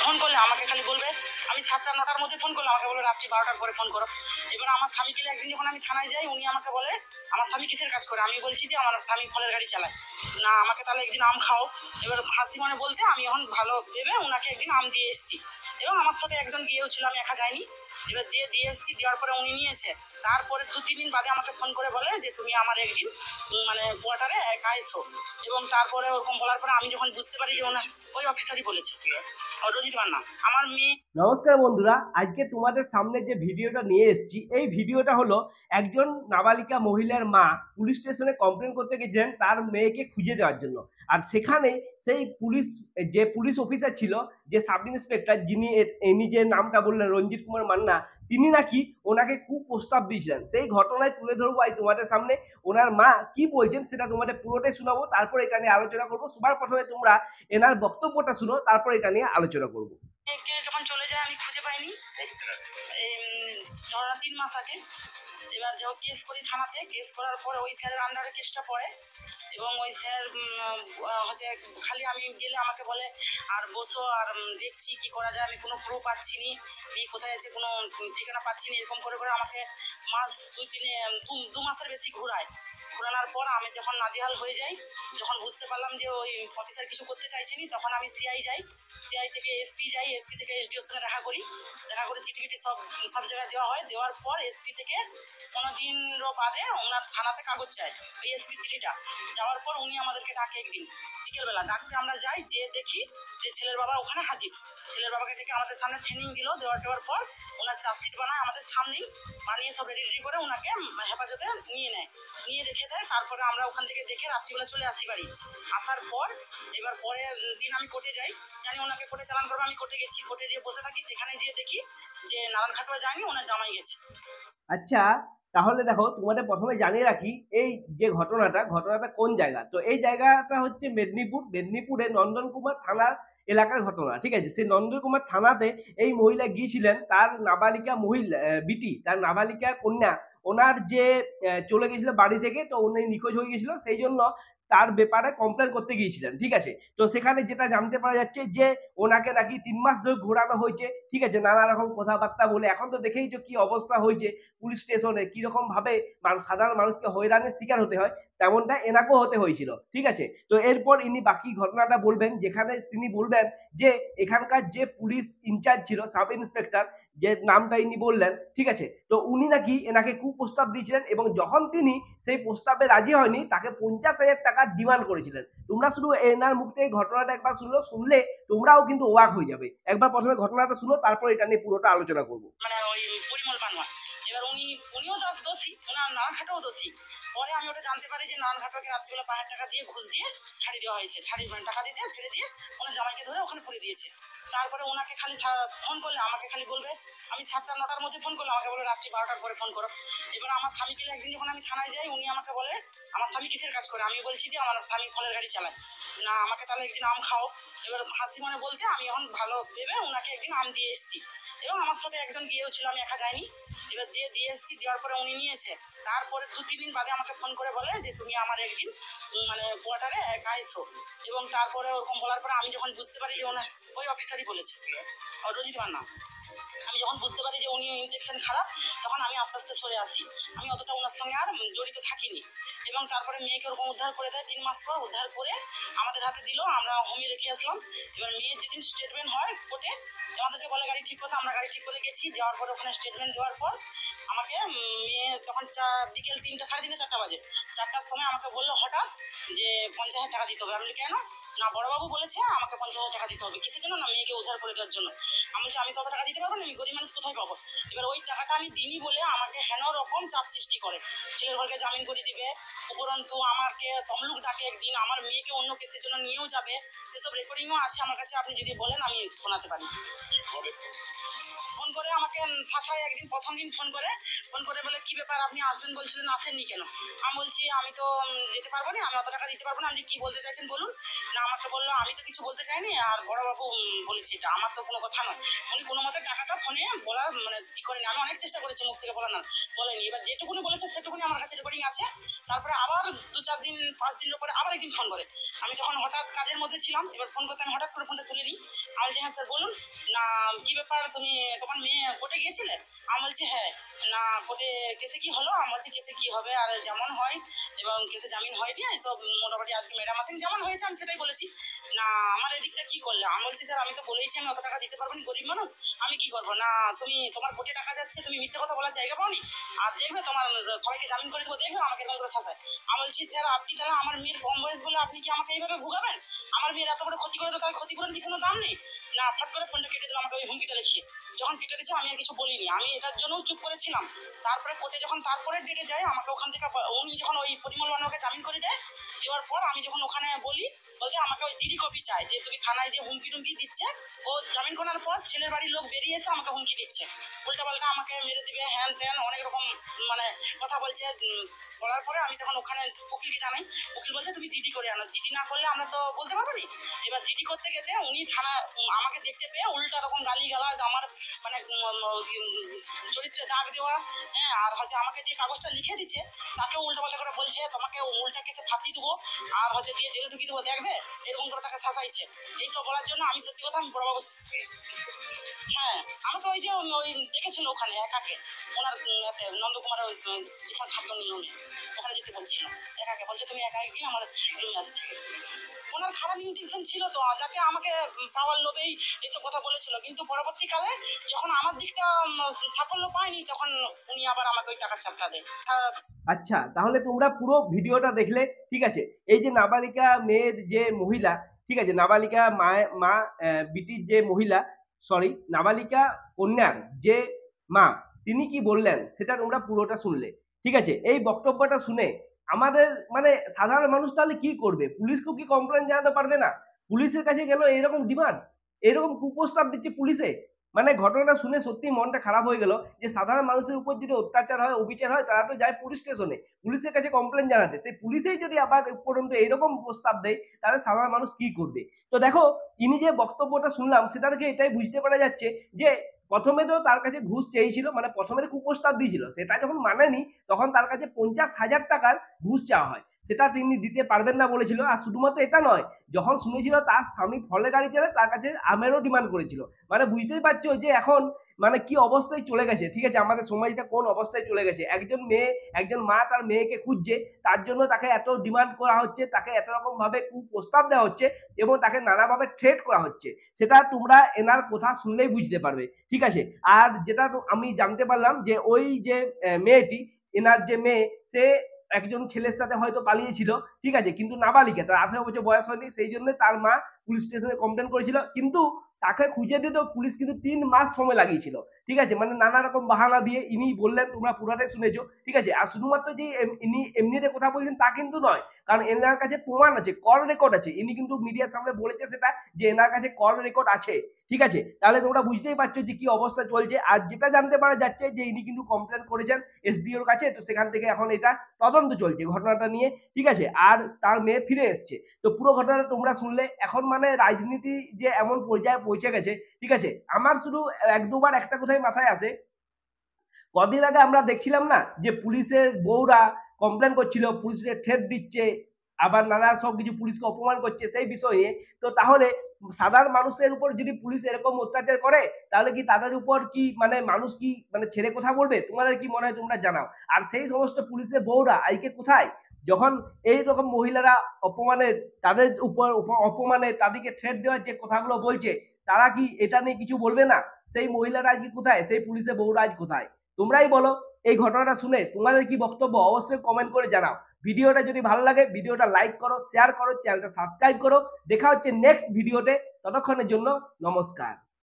Phone করলে আমাকে খালি বলবে, আমি 7টা 9টার মধ্যে ফোন করলে আমাকে বলবে রাত্রি 12টার পরে ফোন করো। এবার আমার স্বামীকে একদিন যখন আমি থানায় যাই, উনি আমাকে বলে আমার স্বামী কিসের কাজ করে। আমি বলছি যে আমার স্বামী ফলের গাড়ি চালায়। না, আমাকে তাহলে একদিন আম খাও। এবার হাসি মনে বলতে আমি এখন ভালো ভেবে ওনাকে একদিন আম দিয়ে এসেছি, এবং আমার সাথে একজন গিয়েও ছিল, আমি একা যাইনি। এবার যে দিয়ে এসেছি, দেওয়ার পরে উনি নিয়েছে। তারপরে 2-3 দিন বাদে আমাকে ফোন করে বলে যে তুমি আমার একদিন মানে কোয়ার্টারে একা এসো। এবং তারপরে ওরকম বলার পরে আমি যখন বুঝতে পারি যে ওনার ওই অফিসারই বলেছে, রঞ্জিত মান্না আমার মেয়ে। নমস্কার বন্ধুরা, আজকে তোমাদের সামনে যে ভিডিওটা নিয়ে এসেছি, এই ভিডিওটা হলো একজন নাবালিকা মহিলার মা পুলিশ স্টেশনে কমপ্লেন করতে গেছিলেন তার মেয়েকে খুঁজে দেওয়ার জন্য। আর সেখানে সেই পুলিশ অফিসার ছিল, যে সাব ইন্সপেক্টর, ইনি যে নামটা বললেন রঞ্জিত কুমার মান্না, তিনি নাকি ওনাকে কুপ্রস্তাব দিয়েছিলেন। সেই ঘটনায় তুলে ধরবো আজ তোমাদের সামনে। ওনার মা কি বলছেন সেটা তোমাদের পুরোটাই শোনাবো, তারপর এটা নিয়ে আলোচনা করবো। সবার প্রথমে তোমরা এনার বক্তব্যটা শুনো, তারপর এটা নিয়ে আলোচনা করবো। যখন চলে যায় আমি খুঁজে পাইনি, ধরো 3 মাস আগে। এবার যখন কেস করি থানাতে, কেস করার পরে ওই স্যারের আন্ডারে কেসটা পড়ে, এবং ওই স্যার হচ্ছে খালি আমি গেলে আমাকে বলে আর বসো আর দেখছি কি করা যায়, আমি কোনো প্রুফ পাচ্ছি নি, এই কোথায় আছে কোনো ঠিকানা পাচ্ছি না, এরকম করে করে আমাকে মাস 2 মাসের বেশি ঘোরানোর পর আমি যখন নাজেহাল হয়ে যাই, যখন বুঝতে পারলাম যে ওই অফিসার কিছু করতে চাইছেনি, তখন আমি সিআই যাই, সিআই থেকে এসপি যাই, এসপি থেকে এসডিওর সঙ্গে দেখা করি চিঠি সব জায়গায় দেওয়া হয়। দেওয়ার পর এসপি থেকে 15 দিনেরও বাদে ওনার থানাতে কাগজ চায়, এই এসপি চিঠিটা যাওয়ার পর উনি আমাদেরকে ডাকে একদিন বিকেলবেলা। ডাকতে আমরা যাই, যে দেখি যে ছেলের বাবা ওখানে হাজির। ছেলের বাবাকে ডেকে আমাদের সামনে ট্রেনিং দিল, দেওয়ার পর ওনার চার্জশিট বানায় আমাদের সামনেই, বানিয়ে সব রেডি করে ওনাকে হেফাজতে নিয়ে রেখে দেয়। তারপরে আমরা ওখান থেকে দেখে রাত্রিবেলা চলে আসি বাড়ি। আসার পর এবার পরের দিন আমি কোর্টে যাই, জানি ওনাকে কোর্টে চালান করবো। আমি কোর্টে গেছি, কোর্টে যেয়ে বসে থাকি, সেখানে যেয়ে দেখি যে নারায়ণ খাটুয়া যায়নি, ওনার জামাই গেছে। আচ্ছা, তাহলে দেখো তোমাদের প্রথমে জানিয়ে রাখি এই যে ঘটনাটা কোন জায়গা। তো এই জায়গাটা হচ্ছে মেদিনীপুরে নন্দনকুমার থানার এলাকার ঘটনা, ঠিক আছে। সেই নন্দনকুমার থানাতে এই মহিলা গিয়েছিলেন, তার নাবালিকা মহিলা তার নাবালিকা কন্যা ওনার যে চলে গেছিল বাড়ি থেকে, তো উনি নিখোঁজ হয়ে গেছিল, সেই জন্য তার ব্যাপারে কমপ্লেন করতে গিয়েছিলেন, ঠিক আছে। তো সেখানে যেটা জানতে পারা যাচ্ছে যে ওনাকে নাকি 3 মাস ধরে ঘোরানো হয়েছে, ঠিক আছে, নানা রকম কথাবার্তা বলে। এখন তো দেখেইছো কি অবস্থা হয়েছে পুলিশ স্টেশনে, কিরকম ভাবে সাধারণ মানুষকে হয়রানির শিকার হতে হয়, তেমনটা এনাকেও হতে হয়েছিল, ঠিক আছে। তো এরপর ইনি বাকি ঘটনাটা বলবেন, যেখানে তিনি বলবেন যে এখানকার যে পুলিশ ইনচার্জ ছিল, সাব ইন্সপেক্টর, যে নামটা ইনি বললেন, ঠিক আছে। তো উনি নাকি এনাকে কুপ্রস্তাব দিয়েছিলেন, এবং যখন তিনি সেই প্রস্তাবে রাজি হয়নি, তাকে 50,000 টাকা ডিমান্ড করেছিলেন। তোমরা শুধু এনার মুখ থেকে ঘটনাটা একবার শুনলে তোমরাও কিন্তু অবাক হয়ে যাবে। একবার প্রথমে ঘটনাটা শুনো, তারপর এটা নিয়ে পুরোটা আলোচনা করবো। মানে ওই পরিমল পানোয়া, এবার উনিও দোষী, ওনার নারায়ণ খাটুয়াও দোষী। পরে আমি ওটা জানতে পারি যে নারায়ণ খাটুয়াকে রাত্রিবেলা 5,000 টাকা দিয়ে ঘুষ দিয়ে ছাড়ি দেওয়া হয়েছে, টাকা দিতে ছেড়ে দিয়ে ওনার জামাইকে ধরে ওখানে পুড়ে দিয়েছে। তারপরে ওনাকে খালি ফোন করলে আমাকে খালি বলবে, আমি 7টা 9টার মধ্যে ফোন করলে আমাকে বলে রাত্রি 12টার পরে ফোন করো। এবার আমার স্বামীকে একদিন যখন আমি থানায় যাই, উনি আমাকে বলে আমার স্বামী কিসের কাজ করে। আমি বলছি যে আমার স্বামী ফলের গাড়ি চালায়। না, আমাকে তাহলে একদিন আম খাও। এবার হাসি মনে বলতে আমি এখন ভালো ভেবে ওনাকে একদিন আম দিয়ে এসেছি, এবং আমার সাথে একজন গিয়েও ছিল, আমি একা যাইনি। এবার যে দিয়ে এসেছি, দেওয়ার পরে উনি নিয়েছে। তারপরে 2-3 দিন বাদে আমাকে ফোন করে বলে যে তুমি আমার একদিন মানে কোয়ার্টারে একা এসো। এবং তারপরে ওরকম বলার পরে আমি যখন বুঝতে পারি যে ওনার ওই অফিসারই বলেছে, রঞ্জিত মান্না, আমি যখন বুঝতে পারি যে উনি ইনজেকশন খারাপ, তখন আমি আস্তে আস্তে সরে আসি। আমি অতটা ওনার সঙ্গে আর জড়িত থাকিনি। এবং তারপরে মেয়েকে ওরকম উদ্ধার করে দেয় 3 মাস পর। উদ্ধার করে আমাদের হাতে দিল, আমরা হোমে রেখে আসলাম। এবার মেয়ের যেদিন স্টেটমেন্ট হয় কোর্টে, আমাদেরকে বলে গাড়ি ঠিক করতে, আমরা গাড়ি ঠিক করে গেছি। যাওয়ার পরে ওখানে স্টেটমেন্ট দেওয়ার পর আমাকে মেয়ে তখন বিকেল 3টা 3:30 4টা বাজে, 4টার সময় আমাকে বললো হঠাৎ যে 50,000 টাকা দিতে হবে। আমি বলি কেন? না, বড়বাবু বলেছে আমাকে 50,000 টাকা দিতে হবে। কিসের জন্য? না, মেয়েকে উদ্ধার করে দেওয়ার জন্য। আমি বলছি আমি তো অত টাকা দিতে পারবো না, আমি গরিব মানুষ কোথায় পাবো। এবার ওই টাকাটা আমি দিনই বলে আমাকে হেন রকম চাপ সৃষ্টি করে, ছেলের ঘরকে জামিন করে দিবে, উপরন্তু আমাকে তমলুক ডাকে একদিন, আমার মেয়েকে অন্য কেসের জন্য নিয়েও যাবে। সেসব রেকর্ডিংও আছে আমার কাছে, আপনি যদি বলেন আমি শোনাতে পারি। ফোন করে আমাকে শাসায় একদিন, প্রথম দিন ফোন করে বলে কি ব্যাপার আপনি আসবেন বলছিলেন, আসেননি কেন? আমি বলছি আমি তো যেতে পারবো না, আমি অত টাকা দিতে পারবো না, আপনি কি বলতে চাইছেন বলুন। না আমাকে বললো আমি তো কিছু বলতে চাইনি, আর বড়বাবু বলেছি, এটা আমার তো কোনো কথা নয়। উনি কোনো মতে টাকাটা ফোনে বলার মানে ঠিক করেনি, আমি অনেক চেষ্টা করেছি মুখ থেকে বলার, না বলেনি। এবার যেটুকুনি বলেছে সেটুকুনি আমার কাছে রেকর্ডিং আছে। তারপরে আবার 2-4 দিন 5 দিনের পরে আবার একদিন ফোন করে, আমি তখন হঠাৎ কাজের মধ্যে ছিলাম, এবার ফোন করতে আমি হঠাৎ করে ফোনটা তুলে নিই। আমি বলছি হ্যাঁ স্যার বলুন। না কি ব্যাপার, তুমি তোমার মেয়ে কোর্টে গিয়েছিলে? আমি বলছি হ্যাঁ। না কোর্টে কেসে কি হলো? আমি বলছি কেসে কি হবে, আর যেমন হয়, এবং কেসে জামিন হয়নি, সব মোটামুটি আজকে ম্যাডাম আছেন, যেমন হয়েছে আমি সেটাই বলেছি। না আমার এদিকটা কি করলে? আমি বলছি স্যার আমি তো বলেইছি আমি অত টাকা দিতে পারবো না, গরিব মানুষ, আমি কি করবো? না তুমি তোমার কোর্টে টাকা যাচ্ছে, তুমি মিথ্যে কথা বলার জায়গা পাওনি, আর দেখবে তোমার সবাইকে জামিন করে দেবো, দেখবে আমাকে এরকম করে শাসায়। আমি বলছি স্যার আপনি তাহলে আমার মেয়ের কম বয়স বলে আপনি কি আমাকে এইভাবে ভুগাবেন? আমার মেয়ের এত বড় ক্ষতি করে তো তার ক্ষতিপূরণ কি কোনো দাম নেই? না ফট করে ফোনটা কেটে দিল আমাকে ওই হুমকিটা দেখিয়ে। যখন কেটে দিচ্ছে আমি আর কিছু বলিনি, আমি এটার জন্য চুপ করেছিলাম। তারপরে কোর্টে যখন তারপরে ডেটে যায় আমাকে ওখান থেকে উনি যখন ওই পরিমল বানুকে জামিন করে দেয়, দেওয়ার পর আমি যখন ওখানে বলি, বলছে আমাকে ওই জিডি কপি চাই, যে তুমি থানায় যে হুমকি টুমকি দিচ্ছে। ও জামিন করার পর ছেলের বাড়ির লোক বেরিয়ে এসে আমাকে হুমকি দিচ্ছে, উল্টা পাল্টা আমাকে মেরে দিবে, হ্যান ত্যান অনেক রকম মানে কথা বলছে। বলার পরে আমি তখন ওখানে উকিলকে জানাই, উকিল বলছে তুমি জিডি করে আনো, জিডি না করলে আমরা তো বলতে পারবো না। এবার জিডি করতে গেছে উনি থানা আমাকে দেখতে পেয়ে উল্টা রকম গালি গালাজ, আমার মানে চরিত্রে দাগ দেওয়া, হ্যাঁ, আর হচ্ছে আমাকে যে কাগজটা লিখে দিচ্ছে তাকে উল্টা পাল্টা করে বলছে তোমাকে উল্টা কেসে ফাঁসি দেবো, আর হচ্ছে দিয়ে জেলে ঢুকিয়ে দেবো, দেখবে এরকম করে তাকে শাসাইছে। এইসব বলার জন্য আমি সত্যি কথা আমি বড়বাবু, হ্যাঁ আমাকে ওই যে ওই ডেকেছিল ওখানে একাকে, ওনার নন্দকুমারের ওই যেখানে থাকে উনি রুমে, ওখানে যেতে বলছিল একাকে, বলছে তুমি একা একদিন আমার রুমে আসতে। ওনার খারাপ ইন্টেনশন ছিল তো, যাতে আমাকে পাওয়ার লোভেই এসব কথা বলেছিল, কিন্তু পরবর্তীকালে যখন আমার দিকটা সাফল্য পায়নি তখন উনি আবার আমাকে ওই টাকার চাপটা দেয়। আচ্ছা, তাহলে তোমরা পুরো ভিডিওটা দেখলে, ঠিক আছে? এই যে নাবালিকা মেয়ের যে মহিলা, ঠিক আছে, নাবালিকা মা বিটির যে মহিলা, সরি, নাবালিকা কন্যার যে মা, তিনি কি বললেন সেটা তোমরা পুরোটা শুনলে, ঠিক আছে? এই বক্তব্যটা শুনে আমাদের মানে সাধারণ মানুষ তাহলে কি করবে? পুলিশকেও কি কমপ্লেন জানাতে পারবে না? পুলিশের কাছে গেল এরকম ডিমান্ড, এরকম কুপ্রস্তাব দিচ্ছে পুলিশে। মানে ঘটনাটা শুনে সত্যি মনটা খারাপ হয়ে গেল যে সাধারণ মানুষের উপর যদি অত্যাচার হয়, অবিচার হয়, তারা তো যায় পুলিশ স্টেশনে, পুলিশের কাছে কমপ্লেন জানাতে। সেই পুলিশেই যদি আবার উপরন্ত এরকম প্রস্তাব দেয়, তাহলে সাধারণ মানুষ কি করবে? তো দেখো, ইনি যে বক্তব্যটা শুনলাম সেটা থেকে এটাই বুঝতে পারা যাচ্ছে যে প্রথমে তো তার কাছে ঘুষ চেয়েছিল, মানে প্রথমে কুপ্রস্তাব দিয়েছিল, সেটা যখন মানেনি তখন তার কাছে 50,000 টাকার ঘুষ চাওয়া হয়, সেটা তিনি দিতে পারবেন না বলেছিল। আর শুধুমাত্র এটা নয়, যখন শুনেছিল তার স্বামী ফলে গাড়ি চালায়, তার কাছে আমেরও ডিমান্ড করেছিল। মানে বুঝতেই পারছো যে এখন মানে কি অবস্থায় চলে গেছে, ঠিক আছে? আমাদের সমাজটা কোন অবস্থায় চলে গেছে। একজন মা তার মেয়েকে খুঁজছে, তার জন্য তাকে এত ডিমান্ড করা হচ্ছে, তাকে এত রকম ভাবে কুপ্রস্তাব দেওয়া হচ্ছে এবং তাকে নানাভাবে থ্রেট করা হচ্ছে। সেটা তোমরা এনার কথা শুনলেই বুঝতে পারবে, ঠিক আছে? আর যেটা আমি জানতে পারলাম যে ওই যে মেয়েটি, এনার যে মেয়ে, সে একজন ছেলের সাথে হয়তো পালিয়েছিল, ঠিক আছে, কিন্তু নাবালিকা, তার 18 বছর বয়স হয়নি, সেই জন্য তার মা পুলিশ স্টেশনে কমপ্লেন করেছিল। কিন্তু তাকে খুঁজে দিতে পুলিশ কিন্তু 3 মাস সময় লাগিয়েছিল, ঠিক আছে? মানে নানা রকম বাহানা দিয়ে ইনি বললেন, তোমরা পুরাটাই শুনেছো, ঠিক আছে? আর শুধুমাত্র যে ইনি এমনিতে কথা বলছেন তা কিন্তু নয়, কারণ এনার কাছে প্রমাণ আছে, কল রেকর্ড আছে। ইনি কিন্তু মিডিয়ার সামনে বলেছে সেটা, যে এনার কাছে কল রেকর্ড আছে, ঠিক আছে? তাহলে তোমরা বুঝতেই পারছো যে কি অবস্থা চলছে। আর যেটা জানতে পারা যাচ্ছে যে ইনি কিন্তু কমপ্লেন করেছেন এসডিওর কাছে, তো সেখান থেকে এখন এটা তদন্ত চলছে ঘটনাটা নিয়ে, ঠিক আছে? আর তার মেয়ে ফিরে এসছে। তো পুরো ঘটনাটা তোমরা শুনলে। এখন মানে রাজনীতি যে এমন পর্যায়ে পৌঁছে গেছে, ঠিক আছে? আমার শুধু 1-2বার একটা কথাই মাথায় আসে, কদিন আগে আমরা দেখছিলাম না যে পুলিশের বউরা কমপ্লেন করছিল, পুলিশের থ্রেট দিচ্ছে, আবার নানা সব কিছু পুলিশকে অপমান করছে সেই বিষয়ে। তো তাহলে সাধারণ মানুষের উপর যদি পুলিশ এরকম অত্যাচার করে, তাহলে কি তাদের উপর কি মানে মানুষ কি মানে ছেড়ে কথা বলবে? তোমাদের কি মনে হয় তোমরা জানাও। আর সেই সমস্ত পুলিশের বউরা আজকে কোথায়, যখন এই রকম মহিলারা অপমানের, তাদের উপর অপমানে তাদেরকে থ্রেট দেওয়ার যে কথাগুলো বলছে, তারা কি এটা নিয়ে কিছু বলবে না? সেই মহিলারা আজকে কোথায়, সেই পুলিশের বউরা আজ কোথায়? তোমরাই বলো। এই ঘটনাটা শুনে তোমাদের কি বক্তব্য অবশ্যই কমেন্ট করে জানাও। ভিডিওটা যদি ভালো লাগে ভিডিওটা লাইক করো, শেয়ার করো, চ্যানেলটা সাবস্ক্রাইব করো। দেখা হচ্ছে নেক্সট ভিডিওতে, ততক্ষণের জন্য নমস্কার।